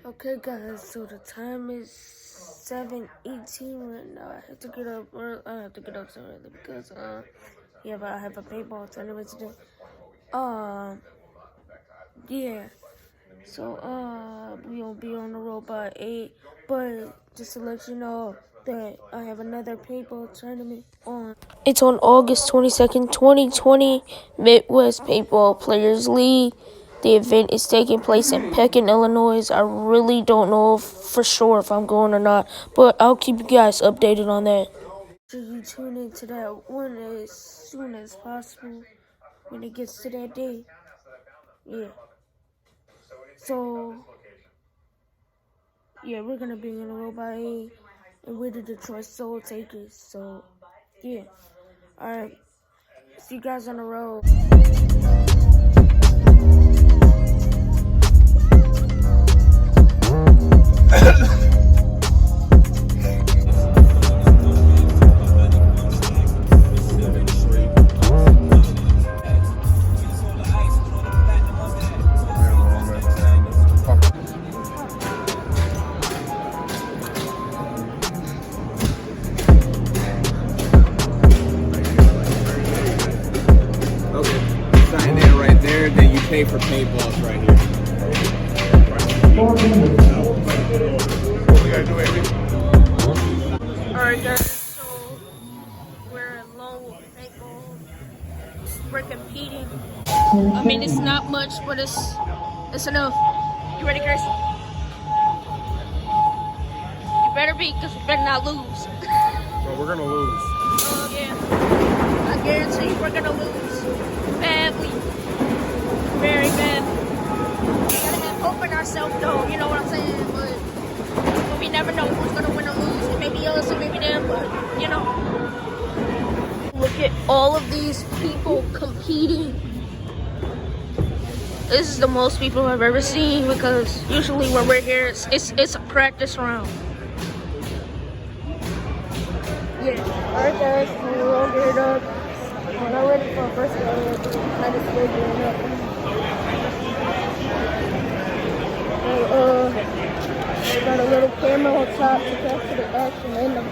Okay, guys, so the time is 7:18 right now. I have to get up so early because but I have a paintball tournament today. Yeah. So we'll be on the road by 8, but just to let you know that I have another paintball tournament on. It's on August 22nd, 2020, Midwest Paintball Players League. The event is taking place in Pekin, Illinois. I really don't know for sure if I'm going or not, but I'll keep you guys updated on that. So you tune into that one as soon as possible when it gets to that day. Yeah. So, yeah, we're going to be in a row by 8, and we're the Detroit Soul Takers. So, yeah. All right. See you guys on the road. Sign in right there, then you pay for paintballs right here. Alright guys, so we're alone with paintball. We're competing. I mean, it's not much, but it's enough. You ready, Chris? You better be, because we better not lose. Well, we're gonna lose. Yeah. I guarantee you we're gonna lose. Badly. Very bad. We gotta have hope in ourselves though, you know what I'm saying? But we never know who's gonna win or lose. It may be us, it may be them, but you know. Look at all of these people competing. This is the most people I've ever seen because usually when we're here, it's a practice round. Yeah. Alright guys, we're all geared up. We're not ready for our first round. Kind of still gearing up. We got a little camera on top to capture the action and the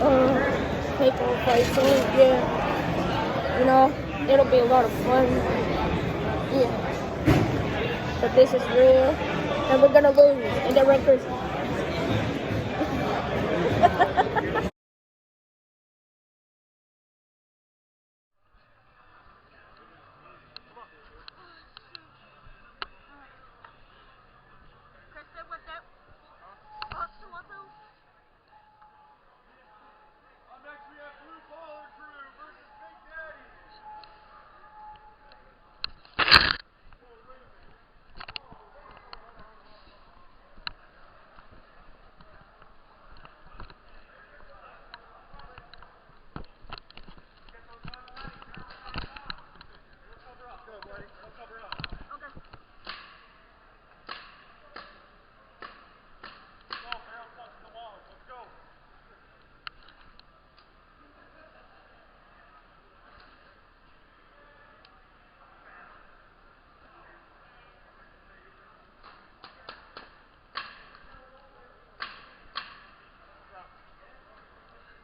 paintball fight. So yeah, you know, it'll be a lot of fun. Yeah. But this is real, and we're gonna lose in the records.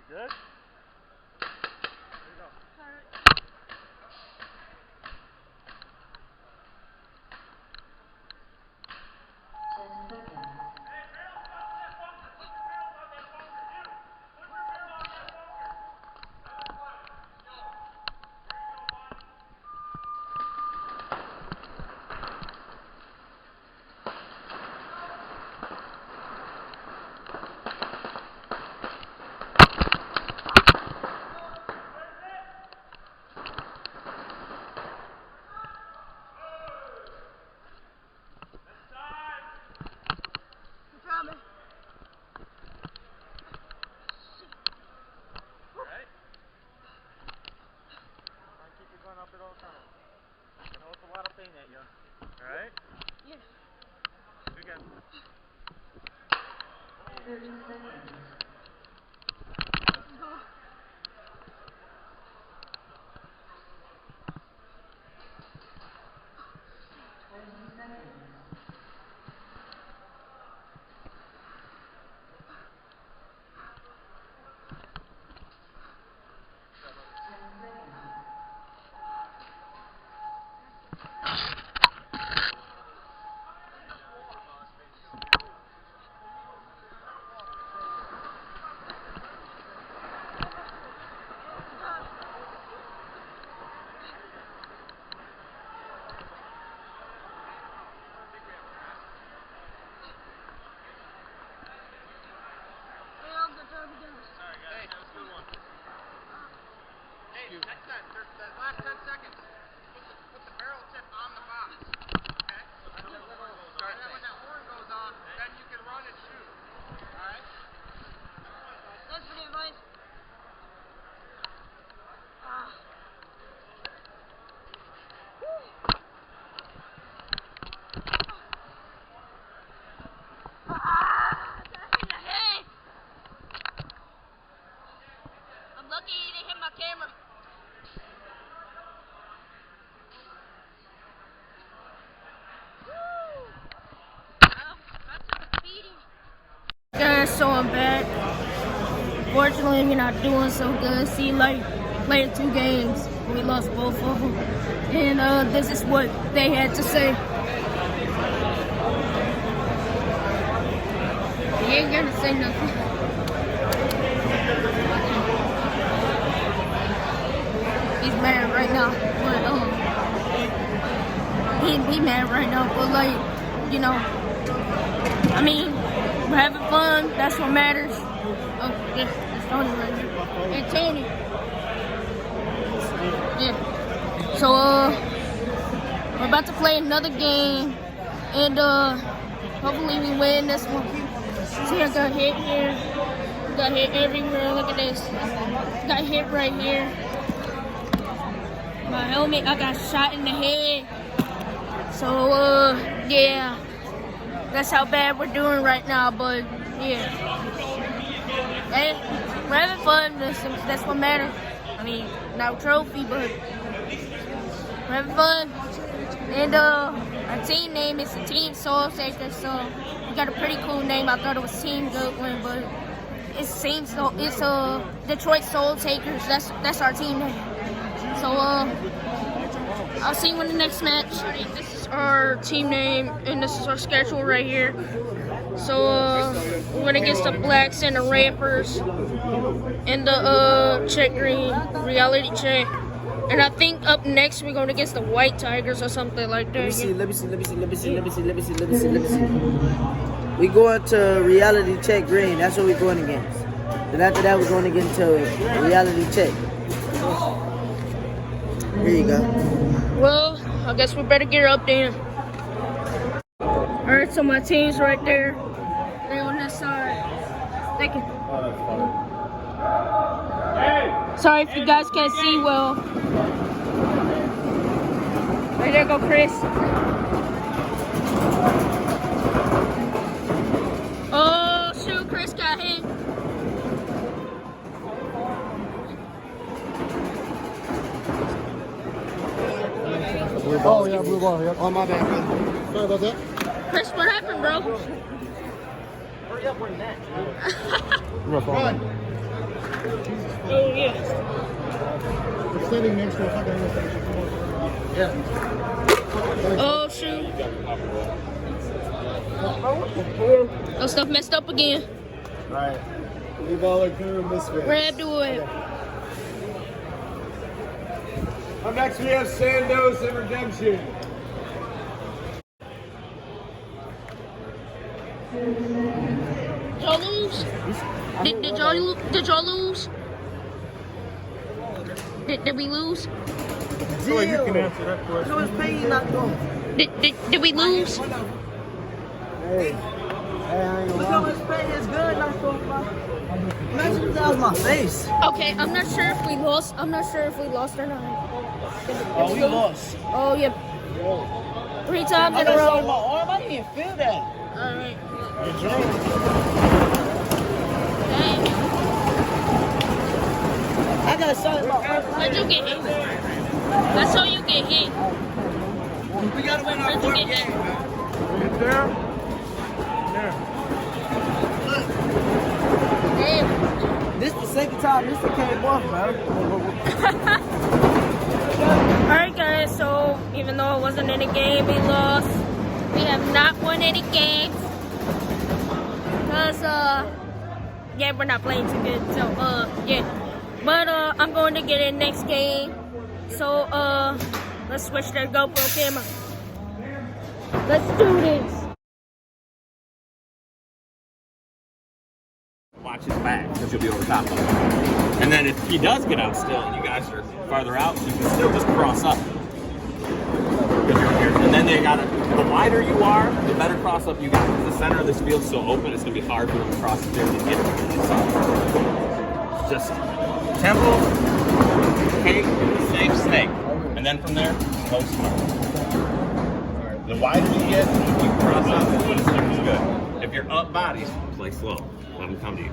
Good? Up at all times. I know it's a lot of pain at you. Alright? Yeah. Do again. 30 seconds. so bad. Fortunately, we're not doing so good. See, like, played 2 games. We lost both of them. And this is what they had to say. He ain't gonna say nothing. He's mad right now. But, he mad right now. But, like, you know, I mean, we're having fun. That's what matters. Oh, yeah, it's Tony right here. Hey, Tony. Yeah. So, we're about to play another game. And, hopefully we win this one. See, I got hit here. Got hit everywhere. Look at this. Got hit right here. My helmet, I got shot in the head. So, yeah. That's how bad we're doing right now, but, yeah. Hey, we're having fun. That's what matters. I mean, no trophy, but we're having fun. And, our team name is the Team Soul Taker, so we got a pretty cool name. I thought it was Team Goatland, but it's Detroit Soul Takers. That's our team name. So, I'll see you in the next match. This is our team name, and this is our schedule right here. So, we went against the Blacks and the Rappers in the check green, reality check. And I think up next we're going against the White Tigers or something like that. Let me see. We going to reality check green. That's what we're going against. Then after that, we're going against reality check. Here you go. Well, I guess we better get up then. Alright, so my team's right there. They're on this side. Thank you. Sorry if you guys can't see well. Right there go Chris. Oh shoot, Chris got hit. Oh, yeah, blue ball, yep. Oh, my bad, man. Sorry about that. Chris, what happened, bro? Hurry up, we're next. Run. Oh, yeah. We're sitting next to a fucking intersection. Yeah. Oh, shoot. Oh, stuff messed up again. Alright. Leave all our crew misfits. Grab to it. Up next, we have Sandos and Redemption. Did y'all lose? Did y'all lose? Did we lose? So you can answer that question. No, it's pain not doing. Did we lose? Hey. Hey, I ain't Look gonna how lie. much pain is good not doing. Imagine if that was my face. Okay, I'm not sure if we lost. I'm not sure if we lost or not. Oh, we lost. Oh, yeah. 3 times I in a got shot in row. my arm. I didn't even feel that. Alright. You're drunk. Dang. I got shot in my arm. Where'd you get hit? That's how you get hit. We gotta win our Where'd you fourth get game, hit? man. Right there. There. Damn. This the second time this came off, man. Alright guys, so even though it wasn't in a game, we lost. We have not won any games. Because, yeah, we're not playing too good. So, yeah. But, I'm going to get in next game. So, let's switch to the GoPro camera. Let's do this. Watch his back because you'll be over top of him. And then if he does get out still and you guys are farther out, you can still just cross up. And then they gotta, the wider you are, the better cross up you got. Because the center of this field's so open, it's gonna be hard for them to cross the field and get it. It's just tempo, cake, safe, snake. And then from there, go smart. The wider you get, you cross up, the sooner is good. If you're up bodies, play slow. Let them come to you.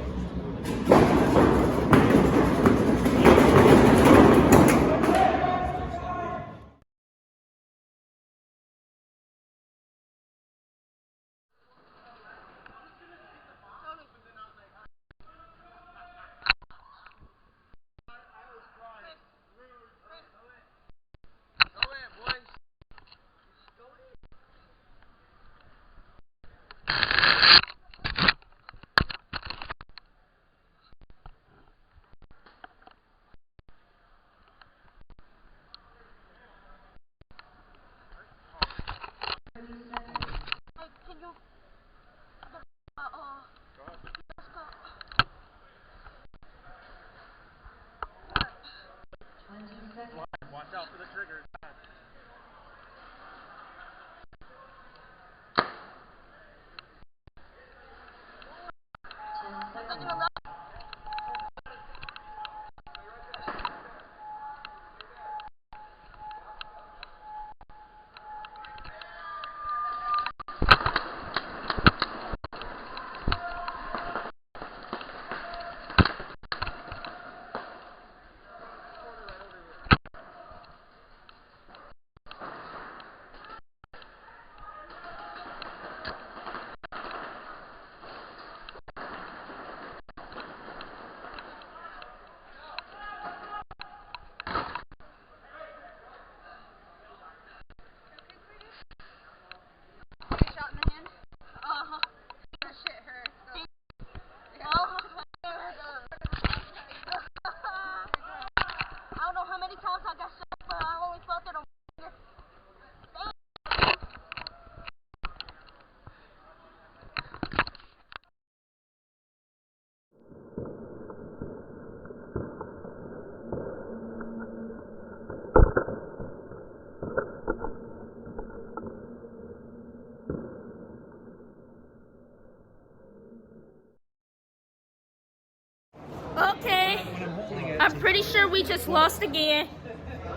I'm pretty sure we just lost again.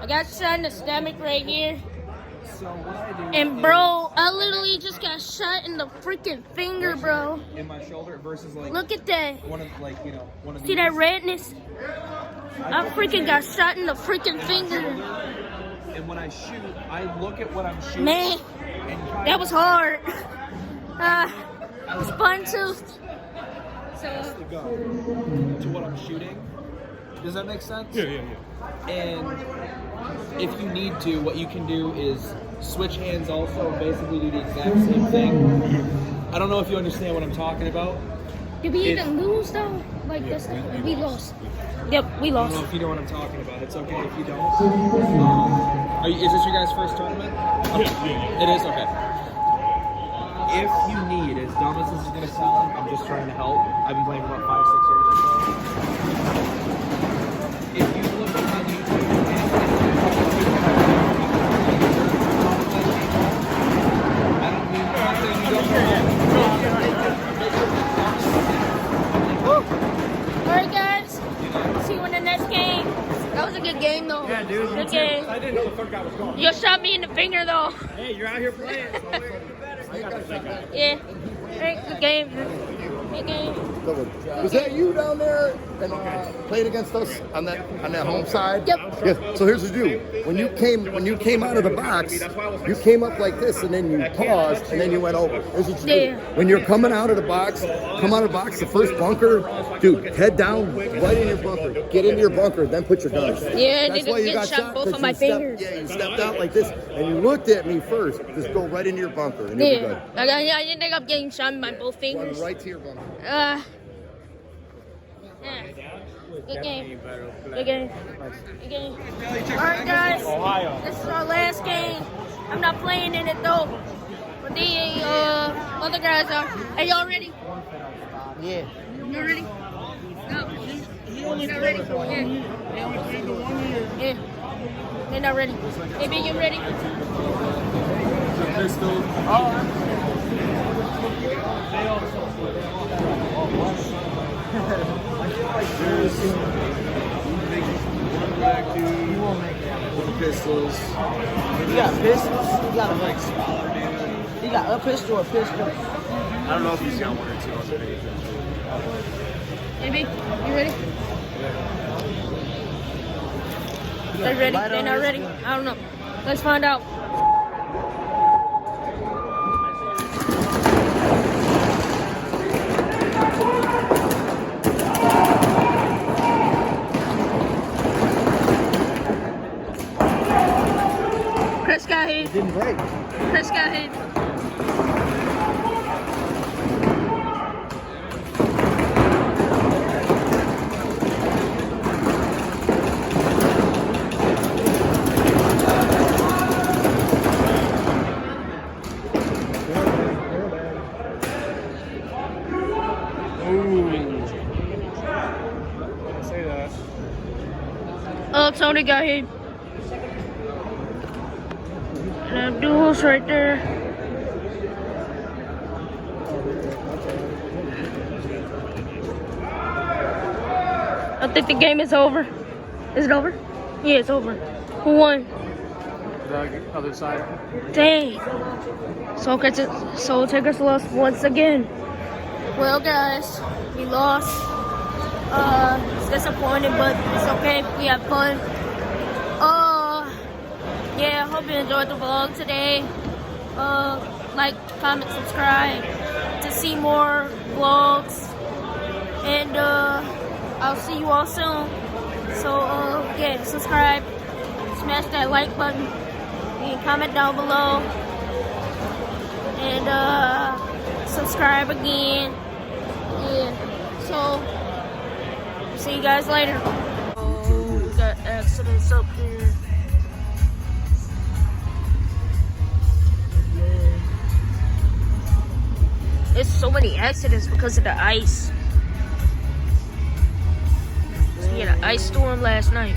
I got shot in the stomach right here. And bro, I literally just got shot in the freaking finger, bro. In my shoulder versus like. Look at that. One of one of. See that redness? I freaking got shot in the freaking finger. And when I shoot, I look at what I'm shooting. Man, that was hard. It was fun too. So. To what I'm shooting. Does that make sense? Yeah. And if you need to, what you can do is switch hands also and basically do the exact same thing. I don't know if you understand what I'm talking about. Did we even lose though? Like this? We lost. Yep, we I lost. don't know if you know what I'm talking about. It's okay if you don't. Is this your guys' first tournament? Yeah. It is? Okay. If you need, as dumb as this is going to sound, I'm just trying to help. I've been playing for about 5-6 years. If you look on YouTube, I don't mean nothing. Alright guys, see you in the next game. That was a good game though. Yeah, dude. Good game. I didn't know the fuck I was going. You shot me in the finger though. Hey, you're out here playing, so we're gonna do better. Yeah. Hey, good game. Good game. Was that you down there and playing against us on that home side? Yep. Yeah. So here's the deal. When you came out of the box, you came up like this and then you paused and then you went over. Here's what you do. When you're coming out of the box, the first bunker, dude, head down, right in your bunker. Get into your bunker, then put your gun. Yeah, That's they why you get got shot both of my fingers. You stepped out like this and you looked at me first. Just go right into your bunker and you'll be good. I ended up getting shot in my both fingers. Run right to your bunker. Yeah. Good game. Good game. Good game. Alright guys, this is our last game. I'm not playing in it though. But the other guys are. Are y'all ready? Yeah. You ready? No. You're not ready? Yeah. They're not ready. Hey, B, you ready? Pistols. You got pistols? You got a pistol or a pistol? I don't know if he's got one or two on the page. Hey, B, you ready? They ready? They're not ready? I don't know. Let's find out. Chris got hit. It didn't break. Chris got hit. Oh, Tony got hit. And duels right there. I think the game is over. Is it over? Yeah, it's over. Who won? The other side. Dang. Soul Takers lost once again. Well, guys, we lost. It's disappointing, but it's okay. We have fun. Yeah, I hope you enjoyed the vlog today. Like, comment, subscribe to see more vlogs. And I'll see you all soon. So yeah, subscribe, smash that like button, and comment down below. And subscribe again. Yeah. So see you guys later. Oh, we got accidents up here. There's so many accidents because of the ice. We had an ice storm last night.